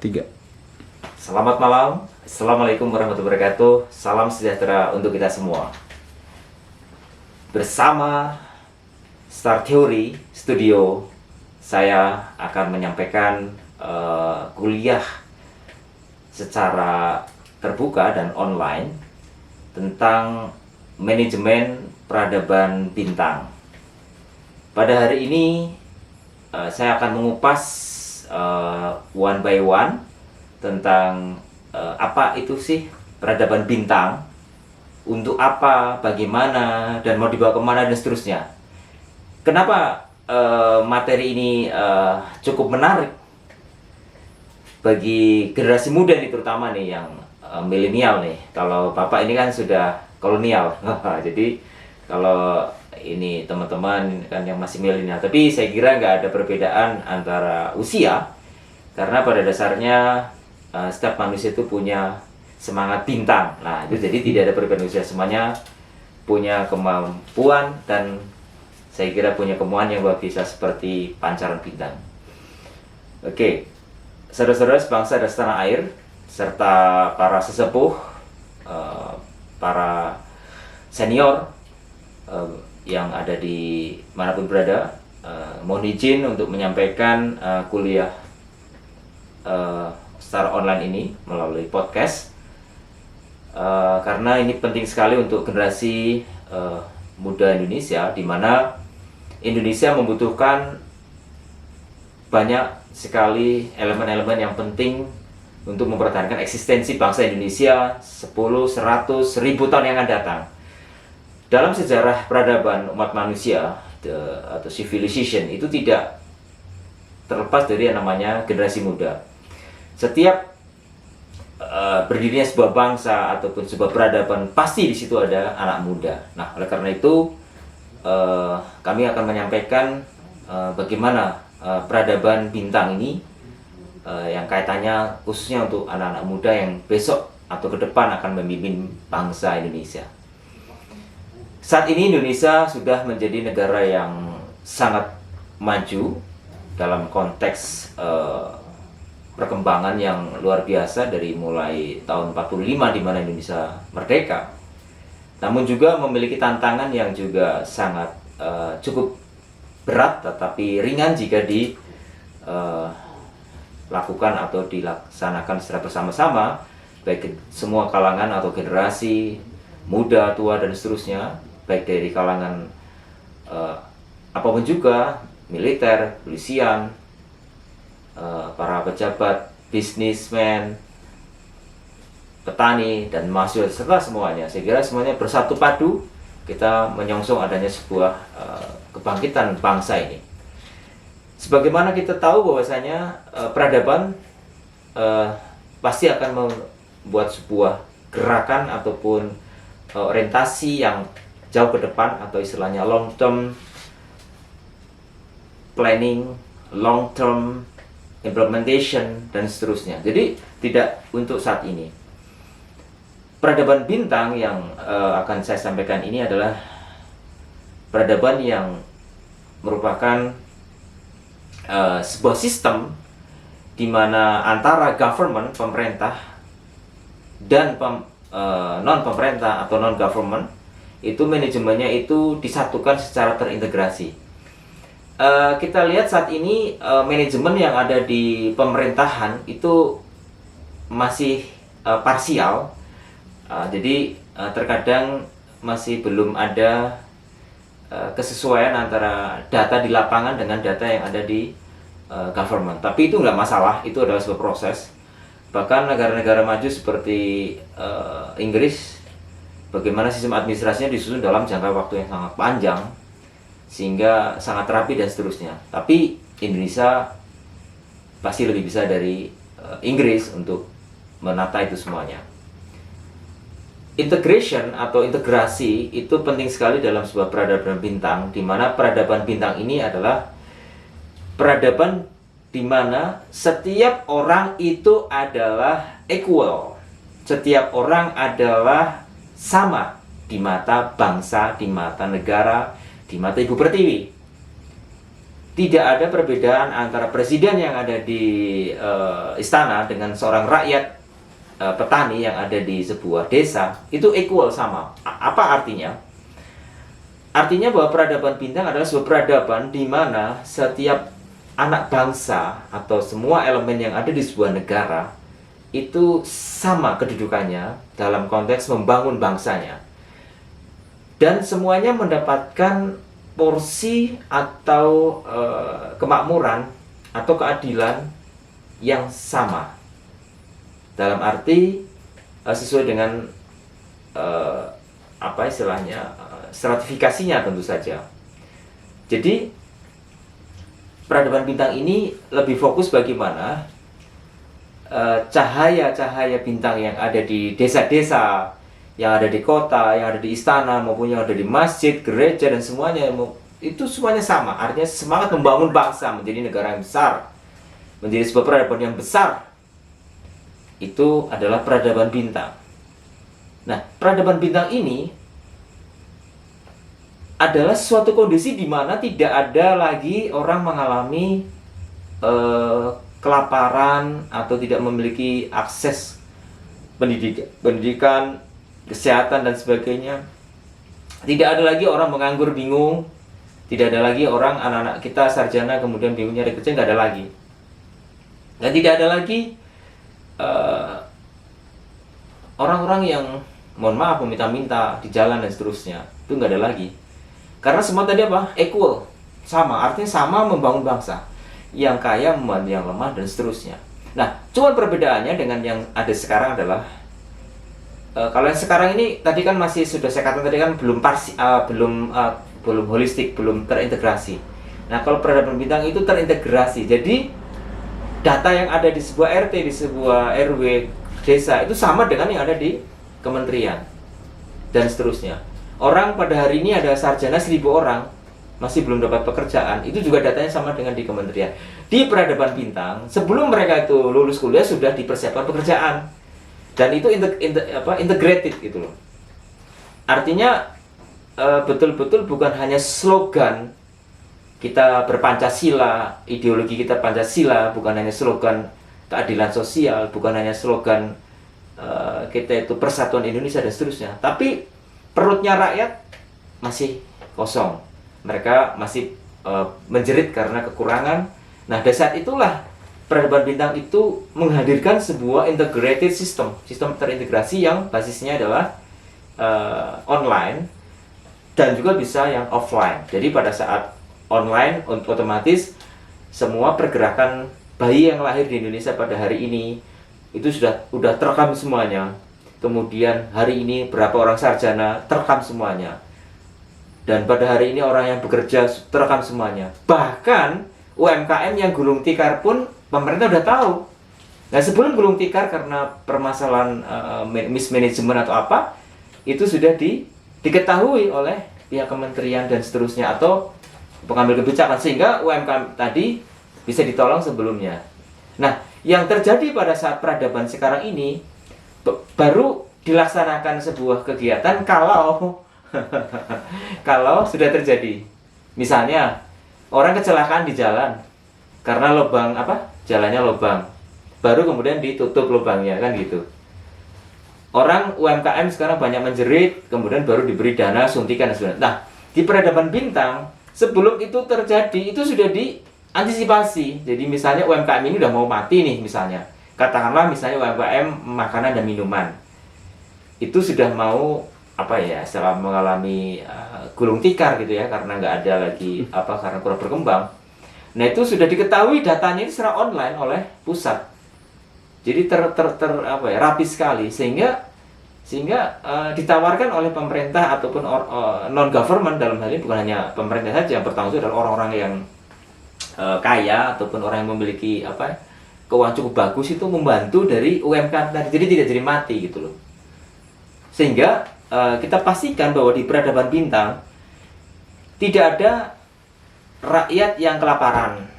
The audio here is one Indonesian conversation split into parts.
Tiga. Selamat malam, Assalamualaikum warahmatullahi wabarakatuh. Salam sejahtera untuk kita semua. Bersama Star Theory Studio, saya akan menyampaikan kuliah secara terbuka dan online tentang manajemen peradaban bintang. Pada hari ini saya akan mengupas one by one tentang apa itu sih peradaban bintang, untuk apa, bagaimana, dan mau dibawa kemana, dan seterusnya. Kenapa materi ini cukup menarik bagi generasi muda nih, terutama nih yang milenial nih. Kalau Bapak ini kan sudah kolonial, jadi kalau ini teman-teman kan yang masih milenial, tapi saya kira nggak ada perbedaan antara usia, karena pada dasarnya setiap manusia itu punya semangat bintang. Nah, itu jadi tidak ada perbedaan usia, semuanya punya kemampuan dan saya kira punya kemauan yang luar biasa seperti pancaran bintang. Oke, saudara-saudara sebangsa dan setanah air, serta para sesepuh, para senior yang ada di manapun berada, mohon izin untuk menyampaikan kuliah secara online ini melalui podcast, karena ini penting sekali untuk generasi muda Indonesia, di mana Indonesia membutuhkan banyak sekali elemen-elemen yang penting untuk mempertahankan eksistensi bangsa Indonesia 10, 100, 1000 tahun yang akan datang. Dalam sejarah peradaban umat manusia atau civilization itu tidak terlepas dari yang namanya generasi muda. Setiap berdirinya sebuah bangsa ataupun sebuah peradaban, pasti di situ ada anak muda. Nah, oleh karena itu kami akan menyampaikan bagaimana peradaban bintang ini yang kaitannya khususnya untuk anak-anak muda yang besok atau ke depan akan memimpin bangsa Indonesia. Saat ini Indonesia sudah menjadi negara yang sangat maju dalam konteks perkembangan yang luar biasa dari mulai tahun 45 di mana Indonesia merdeka. Namun juga memiliki tantangan yang juga sangat cukup berat tetapi ringan jika dilakukan atau dilaksanakan secara bersama-sama, baik semua kalangan atau generasi muda, tua, dan seterusnya, baik dari kalangan apapun juga, militer, polisian, para pejabat, bisnismen, petani, dan mahasiswa, serta semuanya. Saya kira semuanya bersatu padu kita menyongsong adanya sebuah kebangkitan bangsa ini. Sebagaimana kita tahu bahwasanya peradaban pasti akan membuat sebuah gerakan ataupun orientasi yang jauh ke depan, atau istilahnya long term planning, long term implementation, dan seterusnya. Jadi tidak untuk saat ini. Peradaban bintang yang akan saya sampaikan ini adalah peradaban yang merupakan sebuah sistem di mana antara government, pemerintah, dan non pemerintah atau non government itu manajemennya itu disatukan secara terintegrasi. Kita lihat saat ini manajemen yang ada di pemerintahan itu masih parsial, jadi terkadang masih belum ada kesesuaian antara data di lapangan dengan data yang ada di government. Tapi itu nggak masalah, itu adalah sebuah proses. Bahkan negara-negara maju seperti Inggris, bagaimana sistem administrasinya disusun dalam jangka waktu yang sangat panjang sehingga sangat rapi dan seterusnya. Tapi Indonesia pasti lebih bisa dari Inggris untuk menata itu semuanya. Integration atau integrasi itu penting sekali dalam sebuah peradaban bintang, di mana peradaban bintang ini adalah peradaban di mana setiap orang itu adalah equal. Setiap orang adalah sama di mata bangsa, di mata negara, di mata Ibu Pertiwi. tidak ada perbedaan antara presiden yang ada di istana dengan seorang rakyat petani yang ada di sebuah desa. Itu equal, sama. Apa artinya? Artinya bahwa peradaban bintang adalah sebuah peradaban di mana setiap anak bangsa atau semua elemen yang ada di sebuah negara itu sama kedudukannya dalam konteks membangun bangsanya. Dan semuanya mendapatkan porsi atau kemakmuran atau keadilan yang sama. Dalam arti sesuai dengan apa istilahnya, stratifikasinya tentu saja. Jadi peradaban bintang ini lebih fokus bagaimana cahaya-cahaya bintang yang ada di desa-desa, yang ada di kota, yang ada di istana, maupun yang ada di masjid, gereja, dan semuanya, itu semuanya sama. Artinya semangat membangun bangsa menjadi negara yang besar, menjadi sebuah peradaban yang besar. Itu adalah peradaban bintang. Nah, peradaban bintang ini adalah suatu kondisi di mana tidak ada lagi orang mengalami kelaparan atau tidak memiliki akses pendidikan, kesehatan, dan sebagainya. Tidak ada lagi orang menganggur bingung. Tidak ada lagi orang, anak-anak kita sarjana kemudian bingung nyari kerja, nggak ada lagi. Dan tidak ada lagi orang-orang yang mohon maaf meminta-minta di jalan dan seterusnya. Itu nggak ada lagi. Karena semua tadi apa? Equal, sama. Artinya sama membangun bangsa. Yang kaya membantu yang lemah dan seterusnya. Nah, cuma perbedaannya dengan yang ada sekarang adalah kalau yang sekarang ini tadi kan masih sudah saya katakan tadi kan belum holistik, belum terintegrasi. Nah, kalau peradaban bintang itu terintegrasi. Jadi data yang ada di sebuah RT, di sebuah RW desa itu sama dengan yang ada di kementerian dan seterusnya. Orang pada hari ini ada sarjana 1.000 orang masih belum dapat pekerjaan, itu juga datanya sama dengan di kementerian. Di peradaban bintang, sebelum mereka itu lulus kuliah sudah dipersiapkan pekerjaan. Dan itu integrated gitu loh. Artinya betul-betul bukan hanya slogan kita berpancasila, ideologi kita Pancasila, bukan hanya slogan keadilan sosial, bukan hanya slogan kita itu persatuan Indonesia dan seterusnya. Tapi perutnya rakyat masih kosong. Mereka masih menjerit karena kekurangan. Nah, dari saat itulah peradaban bintang itu menghadirkan sebuah integrated system terintegrasi yang basisnya adalah online dan juga bisa yang offline. Jadi pada saat online otomatis semua pergerakan bayi yang lahir di Indonesia pada hari ini itu sudah terekam semuanya. Kemudian hari ini berapa orang sarjana terekam semuanya. Dan pada hari ini orang yang bekerja terekam semuanya. Bahkan UMKM yang gulung tikar pun pemerintah udah tahu. Nah, sebelum gulung tikar karena permasalahan mismanagement atau apa, itu sudah diketahui oleh pihak kementerian dan seterusnya atau pengambil kebijakan, sehingga UMKM tadi bisa ditolong sebelumnya. Nah, yang terjadi pada saat peradaban sekarang ini baru dilaksanakan sebuah kegiatan kalau kalau sudah terjadi. Misalnya orang kecelakaan di jalan karena lubang jalannya lubang, baru kemudian ditutup lubangnya, kan gitu. Orang UMKM sekarang banyak menjerit, kemudian baru diberi dana suntikan dan sebagainya. Nah, di peradaban bintang sebelum itu terjadi itu sudah diantisipasi. Jadi misalnya UMKM ini udah mau mati nih, misalnya katakanlah misalnya UMKM makanan dan minuman itu sudah mau setelah mengalami gulung tikar gitu ya, karena nggak ada lagi karena kurang berkembang. Nah, itu sudah diketahui datanya ini secara online oleh pusat. Jadi rapi sekali sehingga ditawarkan oleh pemerintah ataupun non government, dalam hal ini bukan hanya pemerintah saja yang bertanggung jawab, adalah orang-orang yang kaya ataupun orang yang memiliki keuangan cukup bagus itu membantu dari UMKM tadi. Jadi tidak jadi mati gitu loh. Sehingga kita pastikan bahwa di peradaban bintang tidak ada rakyat yang kelaparan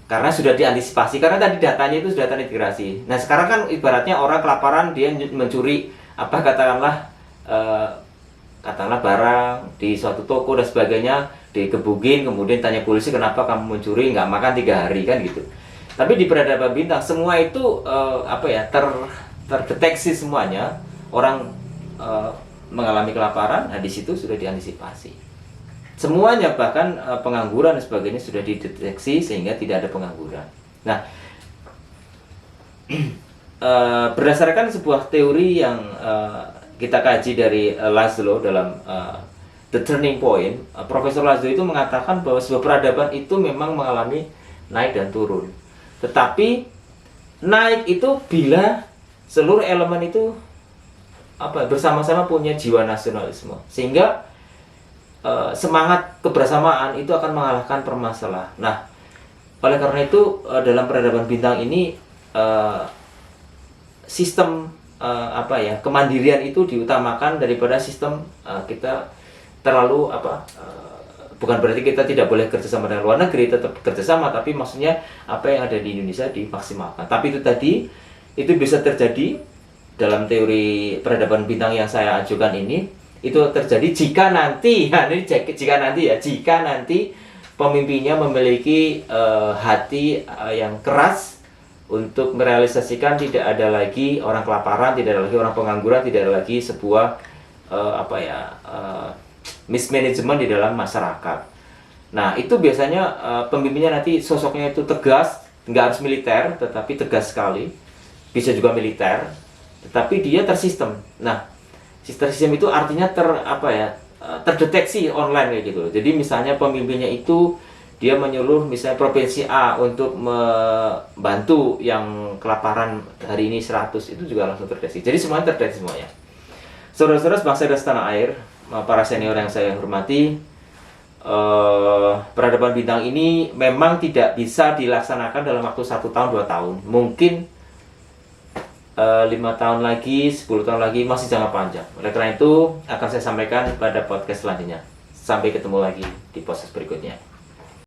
karena sudah diantisipasi, karena tadi datanya itu sudah terintegrasi. Nah, sekarang kan ibaratnya orang kelaparan dia mencuri katakanlah barang di suatu toko dan sebagainya, dikebukin, kemudian tanya polisi kenapa kamu mencuri, nggak makan 3 hari kan gitu. Tapi di peradaban bintang semua itu terdeteksi semuanya. Orang mengalami kelaparan, nah di situ sudah diantisipasi semuanya, bahkan pengangguran dan sebagainya sudah dideteksi sehingga tidak ada pengangguran. Nah, berdasarkan sebuah teori yang kita kaji dari Laszlo dalam The Turning Point, Profesor Laszlo itu mengatakan bahwa sebuah peradaban itu memang mengalami naik dan turun. Tetapi naik itu bila seluruh elemen itu bersama-sama punya jiwa nasionalisme, sehingga semangat kebersamaan itu akan mengalahkan permasalahan. Nah, oleh karena itu dalam peradaban bintang ini sistem kemandirian itu diutamakan daripada sistem kita terlalu bukan berarti kita tidak boleh kerjasama dengan luar negeri, tetap kerjasama, tapi maksudnya apa yang ada di Indonesia dimaksimalkan. Tapi itu tadi, itu bisa terjadi dalam teori peradaban bintang yang saya ajukan ini, itu terjadi jika nanti jika nanti pemimpinnya memiliki hati yang keras untuk merealisasikan tidak ada lagi orang kelaparan, tidak ada lagi orang pengangguran, tidak ada lagi sebuah mismanagement di dalam masyarakat. Nah, itu biasanya pemimpinnya nanti sosoknya itu tegas, nggak harus militer, tetapi tegas sekali. Bisa juga militer, tetapi dia tersistem. Nah, sistem itu artinya terdeteksi online kayak gitu. Jadi misalnya pemimpinnya itu dia menyuruh misalnya provinsi A untuk membantu yang kelaparan hari ini 100, itu juga langsung terdeteksi. Jadi semuanya terdeteksi semuanya. Saudara-saudara bangsa dan setanah air, para senior yang saya hormati, peradaban bintang ini memang tidak bisa dilaksanakan dalam waktu 1 tahun 2 tahun. Mungkin 5 tahun lagi, 10 tahun lagi, masih jangka panjang. Oleh karena itu akan saya sampaikan pada podcast selanjutnya. Sampai ketemu lagi di podcast berikutnya.